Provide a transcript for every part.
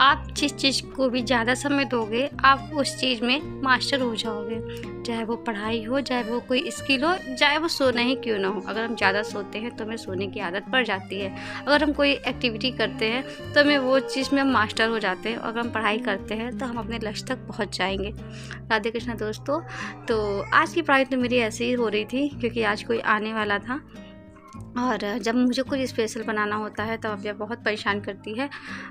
आप जिस चीज़ को भी ज़्यादा समय दोगे आप उस चीज़ में मास्टर हो जाओगे, चाहे वो पढ़ाई हो, चाहे वो कोई स्किल हो, चाहे वो सोना ही क्यों ना हो। अगर हम ज़्यादा सोते हैं तो हमें सोने की आदत पड़ जाती है। अगर हम कोई एक्टिविटी करते हैं तो हमें वो चीज़ में हम मास्टर हो जाते हैं। अगर हम पढ़ाई करते हैं तो हम अपने लक्ष्य तक पहुँच जाएंगे। राधे कृष्णा दोस्तों। तो आज की पढ़ाई तो मेरी ऐसे ही हो रही थी क्योंकि आज कोई आने वाला था, और जब मुझे कुछ स्पेशल बनाना होता है तो अव्या बहुत परेशान करती है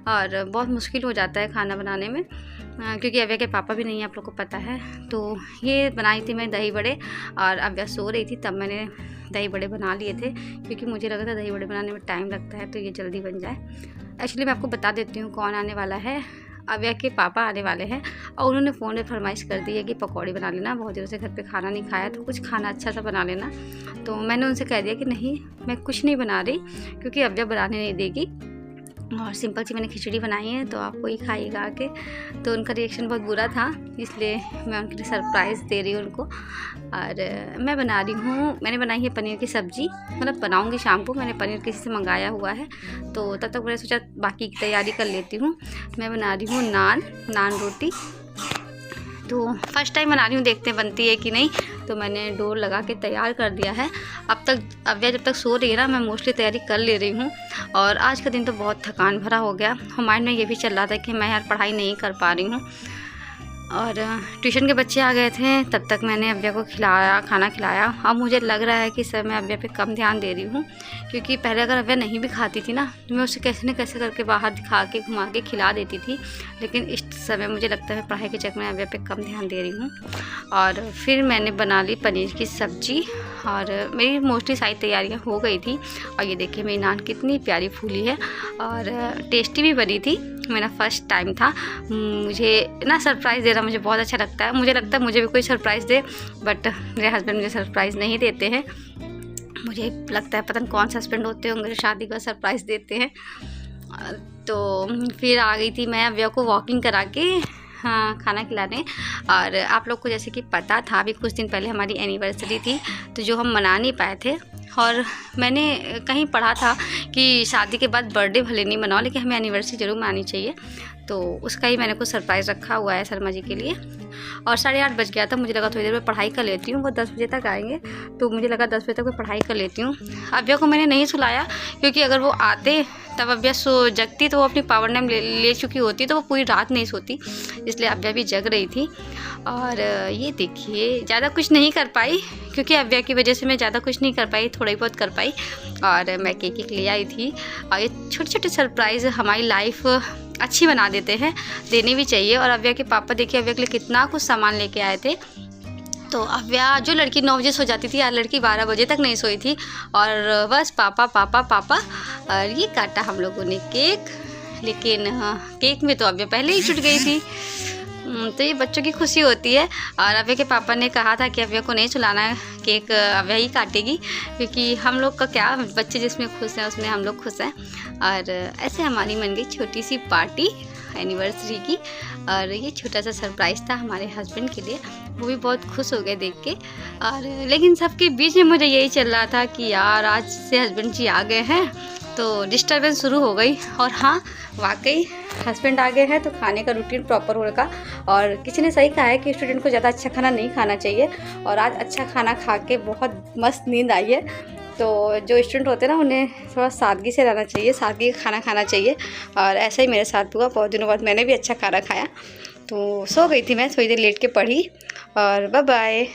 और बहुत मुश्किल हो जाता है खाना बनाने में, क्योंकि अव्या के पापा भी नहीं है, आप लोग को पता है। तो ये बनाई थी मैं दही बड़े, और अव्या सो रही थी तब मैंने दही बड़े बना लिए थे, क्योंकि मुझे लगा था दही बड़े बनाने में टाइम लगता है तो ये जल्दी बन जाए। एक्चुअली मैं आपको बता देती हूँ कौन आने वाला है। अव्या के पापा आने वाले हैं और उन्होंने फ़ोन में फरमाइश कर दी है कि पकौड़ी बना लेना, बहुत दिनों से घर पे खाना नहीं खाया तो कुछ खाना अच्छा सा बना लेना। तो मैंने उनसे कह दिया कि नहीं, मैं कुछ नहीं बना रही, क्योंकि अव्या बनाने नहीं देगी, और सिंपल सी मैंने खिचड़ी बनाई है तो आप वही खाइएगा आके। तो उनका रिएक्शन बहुत बुरा था, इसलिए मैं उनके लिए सरप्राइज़ दे रही हूँ उनको। और मैं बना रही हूँ, मैंने बनाई है पनीर की सब्ज़ी, मतलब बनाऊँगी शाम को। मैंने पनीर किसी से मंगाया हुआ है, तो तब तक मैंने सोचा बाकी की तैयारी कर लेती हूँ। मैं बना रही हूँ नान रोटी। तो फर्स्ट टाइम बना रही हूँ, देखते हैं बनती है कि नहीं। तो मैंने डोर लगा के तैयार कर दिया है। अब तक अव्या जब तक सो रही है ना, मैं मोस्टली तैयारी कर ले रही हूँ। और आज का दिन तो बहुत थकान भरा हो गया, और माइंड में ये भी चल रहा था कि मैं यार पढ़ाई नहीं कर पा रही हूँ। और ट्यूशन के बच्चे आ गए थे, तब तक मैंने अव्या को खाना खिलाया। अब मुझे लग रहा है कि सर मैं अव्या पे कम ध्यान दे रही हूँ, क्योंकि पहले अगर अव्या नहीं भी खाती थी ना तो मैं उसे कैसे न कैसे करके बाहर दिखा के घुमा के खिला देती थी। लेकिन इस समय मुझे लगता है पढ़ाई के चक्कर में अव्या पे कम ध्यान दे रही हूँ। और फिर मैंने बना ली पनीर की सब्ज़ी, और मेरी मोस्टली सारी तैयारियाँ हो गई थी। और ये देखिए मेरी नान कितनी प्यारी फूली है और टेस्टी भी बनी थी। मेरा फर्स्ट टाइम था, मुझे ना सरप्राइज़ देना मुझे बहुत अच्छा लगता है। मुझे लगता है मुझे भी कोई सरप्राइज़ दे, बट मेरे हस्बैंड मुझे सरप्राइज़ नहीं देते हैं। मुझे लगता है पता नहीं कौन सा हस्बैंड होते होंगे जो शादी का सरप्राइज़ देते हैं। तो फिर आ गई थी मैं अव्या को वॉकिंग करा के खाना खिलाने। और आप लोग को जैसे कि पता था, अभी कुछ दिन पहले हमारी एनिवर्सरी थी, तो जो हम मना नहीं पाए थे। और मैंने कहीं पढ़ा था कि शादी के बाद बर्थडे भले नहीं मनाओ, लेकिन हमें एनिवर्सरी ज़रूर मनानी चाहिए। तो उसका ही मैंने कुछ सरप्राइज़ रखा हुआ है शर्मा जी के लिए। और 8:30 बज गया था, मुझे लगा थोड़ी देर में पढ़ाई कर लेती हूँ, वो 10 बजे तक आएंगे, तो मुझे लगा 10 बजे तक मैं पढ़ाई कर लेती हूँ। अव्या को मैंने नहीं सुलाया, क्योंकि अगर वो आते तब अव्या सो जगती तो वो अपनी पावर नैप ले चुकी होती, तो वो पूरी रात नहीं सोती, इसलिए अव्या भी जग रही थी। और ये देखिए ज़्यादा कुछ नहीं कर पाई, क्योंकि अव्या की वजह से मैं ज़्यादा कुछ नहीं कर पाई, थोड़ा ही बहुत कर पाई। और मैं केक ले आई थी। और ये छोटे छोटे सरप्राइज़ हमारी लाइफ अच्छी बना देते हैं, देने भी चाहिए। और अव्या के पापा देखिए अव्या के लिए कितना कुछ सामान लेके आए थे। तो अव्या, जो लड़की 9 बजे सो जाती थी, यार लड़की 12 बजे तक नहीं सोई थी, और बस पापा पापा पापा। और ये काटा हम लोगों ने केक, लेकिन केक में तो अव्या पहले ही छूट गई थी। तो ये बच्चों की खुशी होती है। और अव्या के पापा ने कहा था कि अव्या को नहीं सुलाना है, केक अव्या ही काटेगी, क्योंकि हम लोग का क्या, बच्चे जिसमें खुश हैं उसमें हम लोग खुश हैं। और ऐसे हमारी बन गई छोटी सी पार्टी एनिवर्सरी की। और ये छोटा सा सरप्राइज़ था हमारे हस्बैंड के लिए, वो भी बहुत खुश हो गए देख के। और लेकिन सबके बीच में मुझे यही चल रहा था कि यार आज से हस्बैंड जी आ गए हैं, तो डिस्टर्बेंस शुरू हो गई। और हाँ, वाकई हस्बैंड आ गए हैं तो खाने का रूटीन प्रॉपर होगा। और किसी ने सही कहा है कि स्टूडेंट को ज़्यादा अच्छा खाना नहीं खाना चाहिए, और आज अच्छा खाना खा के बहुत मस्त नींद आई है। तो जो स्टूडेंट होते हैं ना, उन्हें थोड़ा सादगी से रहना चाहिए, सादगी का खाना खाना चाहिए। और ऐसा ही मेरे साथ हुआ, बहुत दिनों बाद मैंने भी अच्छा खाना खाया। तो सो गई थी मैं, थोड़ी देर लेट के पढ़ी। और बाय बाय।